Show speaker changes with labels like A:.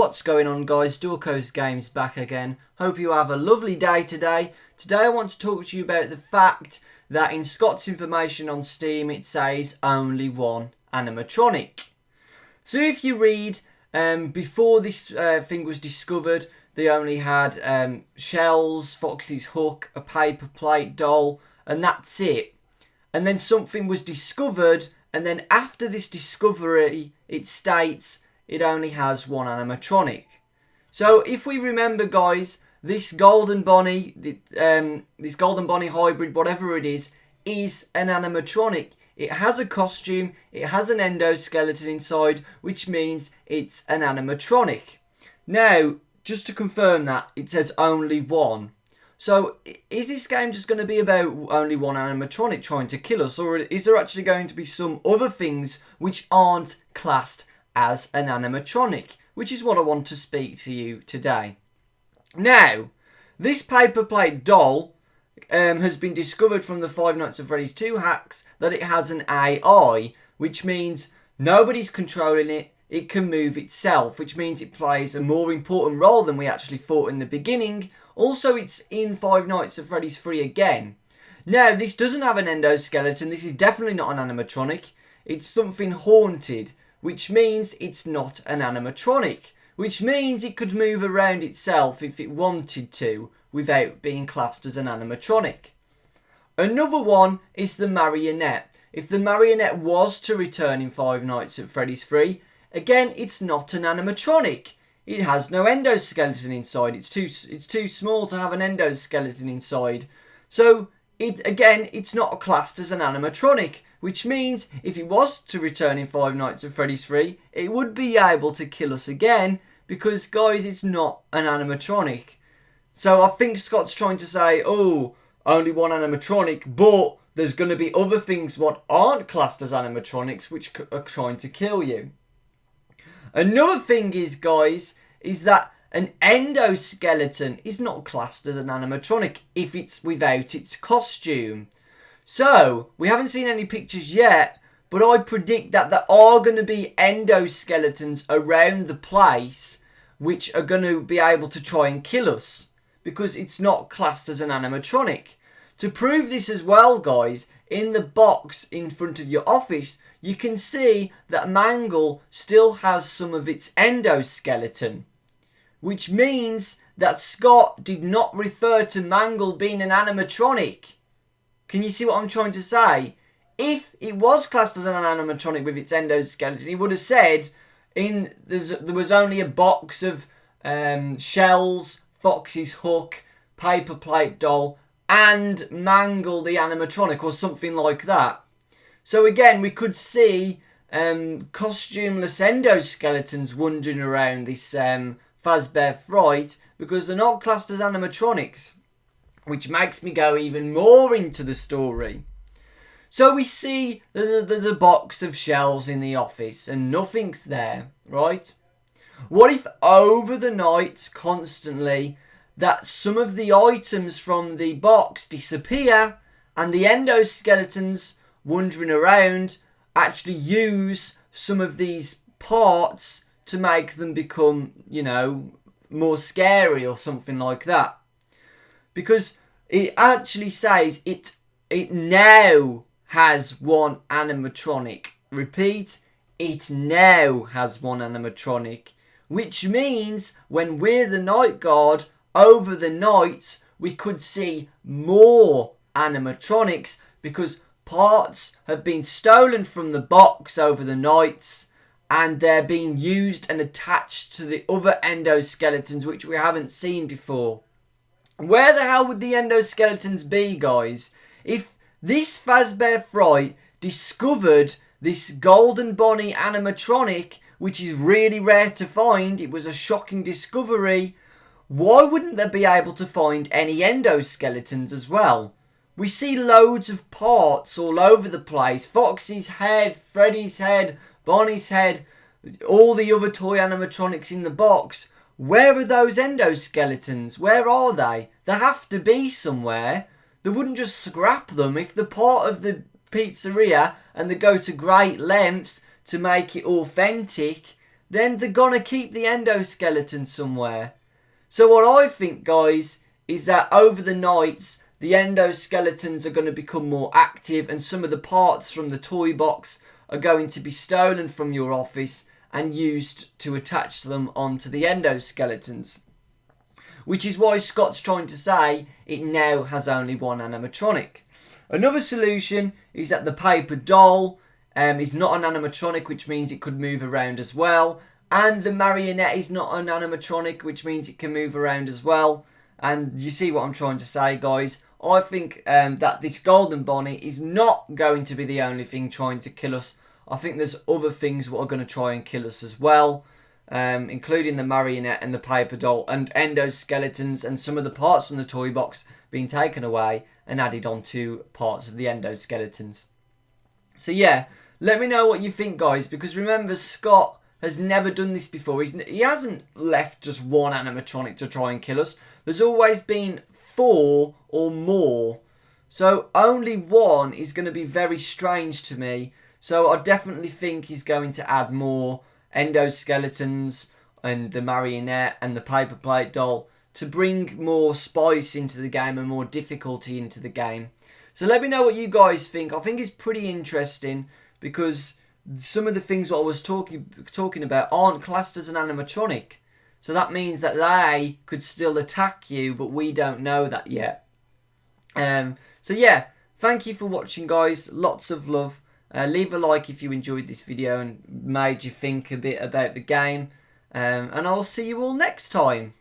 A: What's going on, guys? Dorco's Games back again. Hope you have a lovely day today. Today I want to talk to you about the fact that in Scott's information on Steam it says only one animatronic. So if you read, before this thing was discovered, they only had shells, Foxy's hook, a paper plate doll, and that's it. And then something was discovered, and then after this discovery it states it only has one animatronic. So if we remember, guys, this Golden Bonnie, this Golden Bonnie hybrid, whatever it is an animatronic. It has a costume, it has an endoskeleton inside, which means it's an animatronic. Now, just to confirm that, it says only one. So, is this game just going to be about only one animatronic trying to kill us, or is there actually going to be some other things which aren't classed as an animatronic, which is what I want to speak to you today. Now, this paper plate doll has been discovered from the Five Nights at Freddy's 2 hacks that it has an AI, which means nobody's controlling it, it can move itself, which means it plays a more important role than we actually thought in the beginning. Also, it's in Five Nights at Freddy's 3 again. Now, this doesn't have an endoskeleton, this is definitely not an animatronic, it's something haunted, which means it's not an animatronic, which means it could move around itself if it wanted to without being classed as an animatronic. Another one is the marionette. If the marionette was to return in Five Nights at Freddy's 3, again, it's not an animatronic. It has no endoskeleton inside. It's too small to have an endoskeleton inside. So, it's not classed as an animatronic, which means if it was to return in Five Nights at Freddy's 3, it would be able to kill us again, because, guys, it's not an animatronic. So I think Scott's trying to say, oh, only one animatronic, but there's going to be other things what aren't classed as animatronics which are trying to kill you. Another thing is, guys, is that an endoskeleton is not classed as an animatronic if it's without its costume. So, we haven't seen any pictures yet, but I predict that there are going to be endoskeletons around the place which are going to be able to try and kill us, because it's not classed as an animatronic. To prove this as well, guys, in the box in front of your office, you can see that Mangle still has some of its endoskeleton, which means that Scott did not refer to Mangle being an animatronic. Can you see what I'm trying to say? If it was classed as an animatronic with its endoskeleton, he would have said there was only a box of shells, Foxy's hook, paper plate doll, and Mangle the animatronic, or something like that. So again, we could see costumeless endoskeletons wandering around this Fazbear Fright, because they're not classed as animatronics, which makes me go even more into the story. So we see there's a box of shells in the office and nothing's there, right? What if over the night, constantly, that some of the items from the box disappear and the endoskeletons wandering around actually use some of these parts to make them become, more scary or something like that? Because it actually says it now has one animatronic. Repeat, it now has one animatronic. Which means when we're the night guard, over the night, we could see more animatronics, because parts have been stolen from the box over the nights and they're being used and attached to the other endoskeletons which we haven't seen before. Where the hell would the endoskeletons be, guys? If this Fazbear Fright discovered this Golden Bonnie animatronic, which is really rare to find, it was a shocking discovery, why wouldn't they be able to find any endoskeletons as well? We see loads of parts all over the place. Foxy's head, Freddy's head, Bonnie's head, all the other toy animatronics in the box. Where are those endoskeletons? Where are they? They have to be somewhere. They wouldn't just scrap them if they're part of the pizzeria and they go to great lengths to make it authentic. then they're gonna keep the endoskeleton somewhere. So what I think, guys, is that over the nights, the endoskeletons are going to become more active, and some of the parts from the toy box are going to be stolen from your office and used to attach them onto the endoskeletons. Which is why Scott's trying to say it now has only one animatronic. Another solution is that the paper doll is not an animatronic, which means it could move around as well. And the marionette is not an animatronic, which means it can move around as well. And you see what I'm trying to say, guys. I think that this golden bonnet is not going to be the only thing trying to kill us. I think there's other things that are going to try and kill us as well, including the marionette and the paper doll and endoskeletons and some of the parts from the toy box being taken away and added onto parts of the endoskeletons. So yeah, let me know what you think, guys, because remember, Scott has never done this before. He hasn't left just one animatronic to try and kill us. There's always been 4 or more. So only one is going to be very strange to me. So I definitely think he's going to add more endoskeletons and the marionette and the paper plate doll to bring more spice into the game and more difficulty into the game. So let me know what you guys think. I think it's pretty interesting because some of the things what I was talking about aren't classed as an animatronic. So that means that they could still attack you, but we don't know that yet. So yeah, thank you for watching, guys. Lots of love. Leave a like if you enjoyed this video and made you think a bit about the game. And I'll see you all next time.